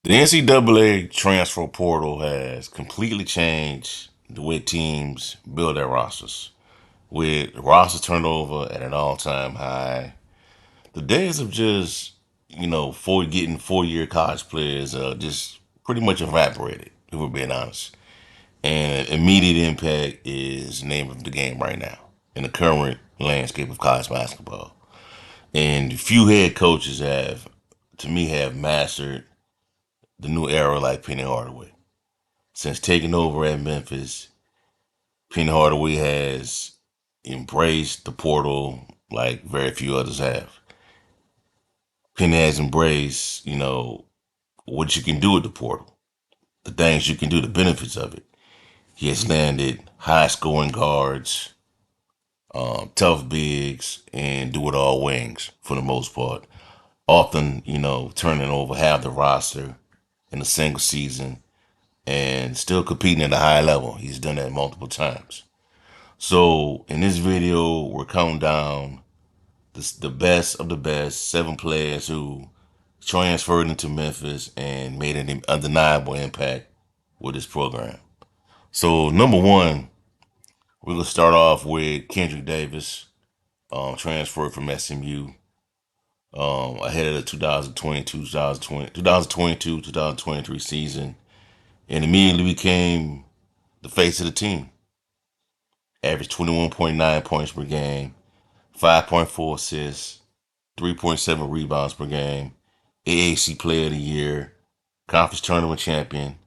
The NCAA transfer portal has completely changed the way teams build their rosters. With roster turnover at an all-time high, the days of just getting 4-year college players just pretty much evaporated. If we're being honest, and immediate impact is the name of the game right now in the current landscape of college basketball. And few head coaches to me, have mastered the new era like Penny Hardaway. Since taking over at Memphis, Penny Hardaway has embraced the portal like very few others have. Penny has embraced, what you can do with the portal, the things you can do, the benefits of it. He has landed high scoring guards, tough bigs, and do it all wings for the most part. Often, turning over half the roster in a single season and still competing at a high level. He's done that multiple times. So in this video, we're counting down the best of the best 7 players who transferred into Memphis and made an undeniable impact with this program. So number one, we're gonna start off with Kendrick Davis, transferred from SMU ahead of the 2023 season, and immediately became the face of the team. Averaged 21.9 points per game, 5.4 assists, 3.7 rebounds per game, AAC Player of the Year, Conference Tournament Champion,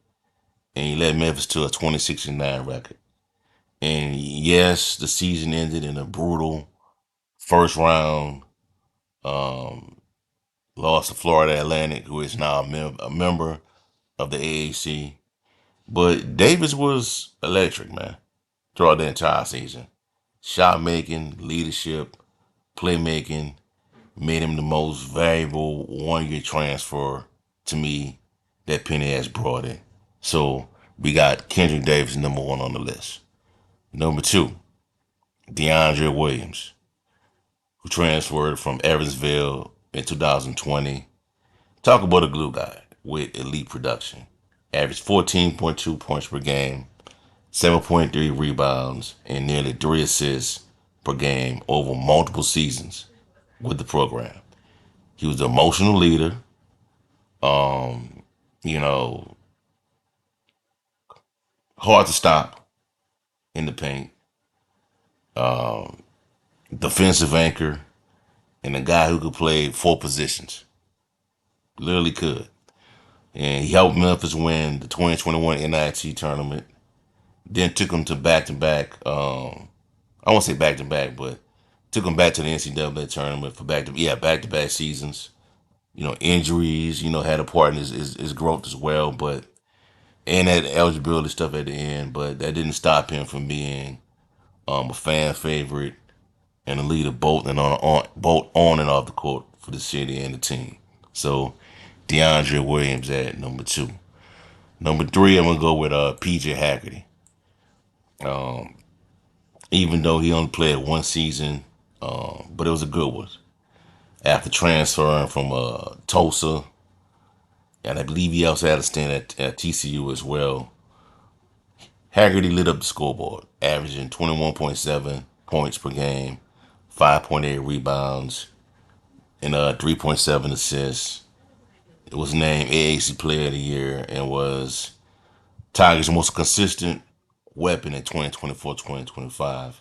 and he led Memphis to a 26-9 record. And yes, the season ended in a brutal first round um, loss to Florida Atlantic, who is now a member of the AAC. But Davis was electric, man, throughout the entire season. Shot making, leadership, playmaking made him the most valuable 1-year transfer to me that Penny has brought in. So we got Kendrick Davis number one on the list. Number two, DeAndre Williams, who transferred from Evansville in 2020. Talk about a glue guy with elite production. Averaged 14.2 points per game, 7.3 rebounds, and nearly 3 assists per game over multiple seasons with the program. He was the emotional leader, um, you know, hard to stop in the paint, um, defensive anchor, and a guy who could play 4 positions. Literally could. And he helped Memphis win the 2021 NIT tournament. Then took them to back to back. I won't say back to back, but took them back to the NCAA tournament for back to back seasons. Injuries, had a part in his growth as well, but and that eligibility stuff at the end, but that didn't stop him from being a fan favorite and a leader both on and off the court for the city and the team. So DeAndre Williams at number two. Number three, I'm gonna go with PJ Hackard. Um, Even though he only played 1 season, but it was a good one. After transferring from Tulsa, and I believe he also had a stint at TCU as well. Haggerty lit up the scoreboard, averaging 21.7 points per game, 5.8 rebounds, and 3.7 assists. It was named AAC Player of the Year and was Tigers' most consistent weapon in 2024-2025.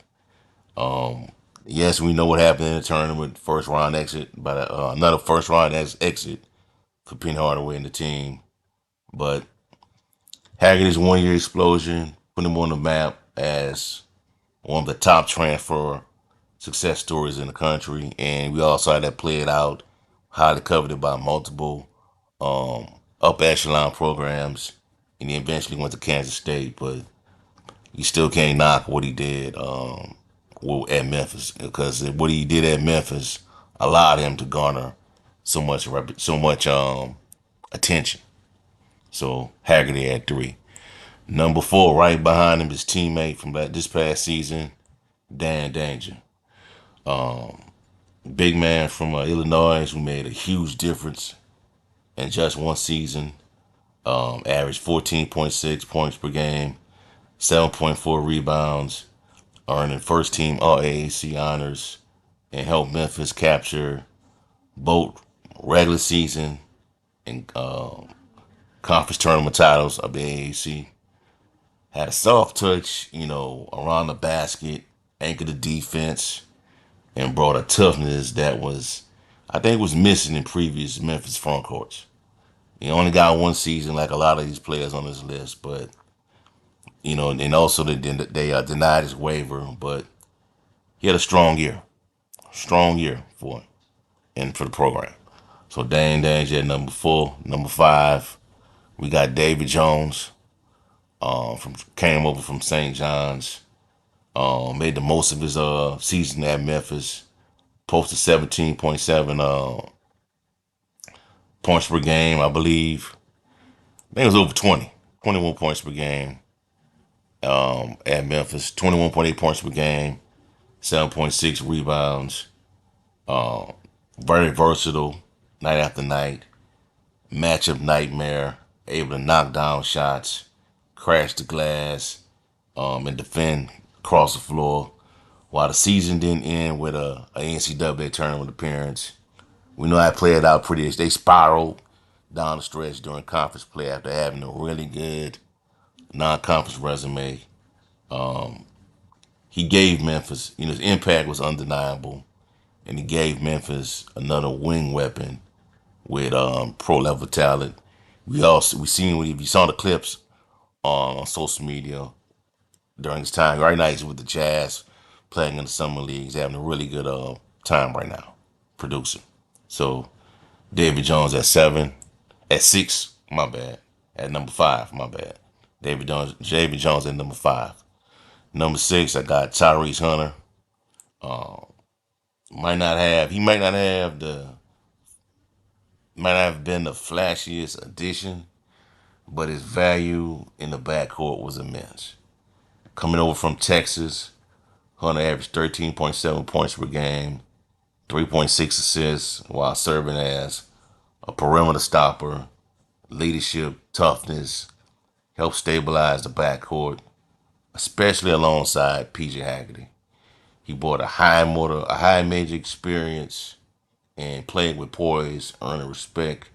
Yes, we know what happened in the tournament. First round exit, but another first round exit for Penny Hardaway and the team. But Haggerty's 1-year explosion put him on the map as one of the top transfer success stories in the country. And we all saw that played out, highly coveted by multiple upper echelon programs. And he eventually went to Kansas State, but you still can't knock what he did at Memphis, because what he did at Memphis allowed him to garner so much attention. So Haggerty at three. Number four, right behind him, his teammate from this past season, Dan Danger. Big man from Illinois who made a huge difference in just 1 season. Averaged 14.6 points per game, 7.4 rebounds, earning first team All AAC honors, and helped Memphis capture both regular season and conference tournament titles of the AAC. Had a soft touch, around the basket, anchored the defense, and brought a toughness that I think, was missing in previous Memphis front courts. He only got one season, like a lot of these players on this list, but and also they denied his waiver, but he had a strong year for him and for the program. So Dane Danger at number 4, number 5, we got David Jones, from came over from St. John's, made the most of his season at Memphis, posted 17.7 points per game, I believe. I think it was over 21 points per game at Memphis, 21.8 points per game, 7.6 rebounds. Very versatile, night after night, matchup nightmare, able to knock down shots, crash the glass, and defend across the floor. While the season didn't end with a NCAA tournament appearance, we know I played out pretty. They spiraled down the stretch during conference play after having a really good non-conference resume. He gave Memphis, his impact was undeniable, and he gave Memphis another wing weapon with pro level talent. We seen, if you saw the clips on social media during his time. Right now he's with the Jazz, playing in the summer leagues, having a really good time right now, producing. So David Jones at 6, my bad. At number 5, my bad. David Jones at number 5. Number 6, I got Tyrese Hunter. He might not have been the flashiest addition, but his value in the backcourt was immense. Coming over from Texas, Hunter averaged 13.7 points per game, 3.6 assists, while serving as a perimeter stopper, leadership, toughness, helped stabilize the backcourt, especially alongside PJ Hackard. He brought a high major experience and played with poise, earning respect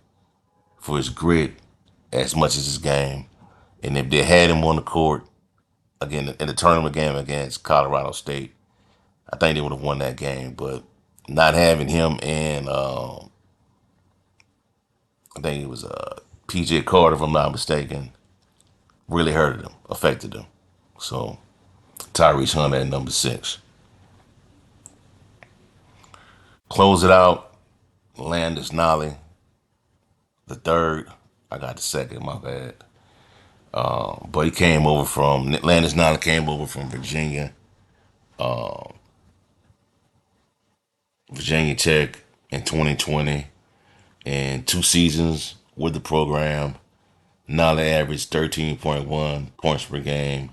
for his grit as much as his game. And if they had him on the court again in the tournament game against Colorado State, I think they would have won that game. But not having him and I think it was PJ Carter, if I'm not mistaken, really hurted him, affected him. So Tyrese Hunter at number 6. Close it out, Landis Nollie, the third. I got the second, my bad. But he came over from Landis Nollie came over from Virginia, Virginia Tech in 2020, and 2 seasons with the program. Nollie averaged 13.1 points per game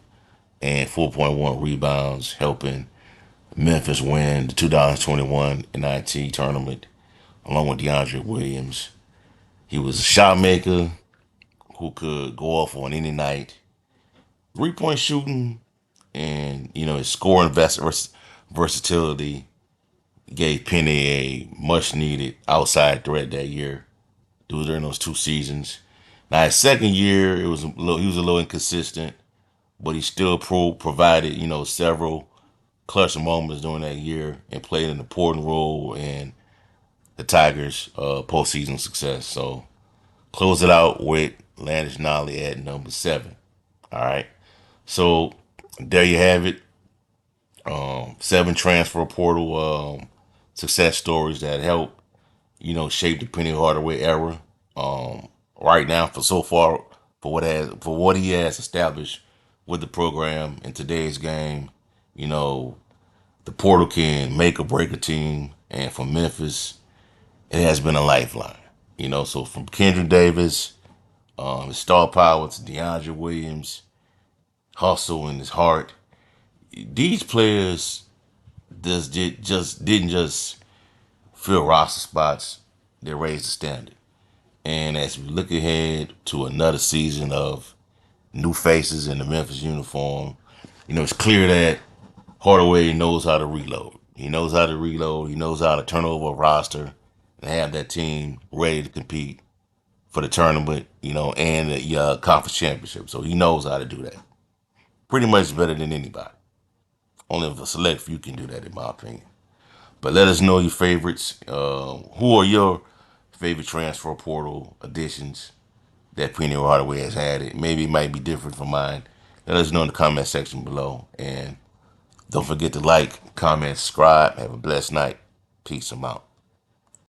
and 4.1 rebounds, helping Memphis win the 2021 NIT tournament along with DeAndre Williams. He was a shot maker who could go off on any night. 3-point shooting and his scoring versatility gave Penny a much needed outside threat that year during those 2 seasons. Now his second year, he was a little inconsistent, but he still provided several clutch moments during that year and played an important role in the Tigers' postseason success. So close it out with Landis Nollie at number 7. All right. So there you have it. 7 transfer portal success stories that help shape the Penny Hardaway era. Right now, for what he has established with the program in today's game, you know the portal can make or break a team, and for Memphis, it has been a lifeline. So from Kendrick Davis, his star power, to DeAndre Williams, hustle in his heart. These players didn't just fill roster spots. They raised the standard. And as we look ahead to another season of new faces in the Memphis uniform, it's clear that Hardaway knows how to reload. He knows how to reload. He knows how to turn over a roster and have that team ready to compete for the tournament, and the conference championship. So he knows how to do that. Pretty much better than anybody. Only a select few can do that, in my opinion. But let us know your favorites. Who are your favorite transfer portal additions that Penny Hardaway has had? Maybe it might be different from mine. Let us know in the comment section below. And don't forget to like, comment, subscribe. Have a blessed night. Peace. I'm out.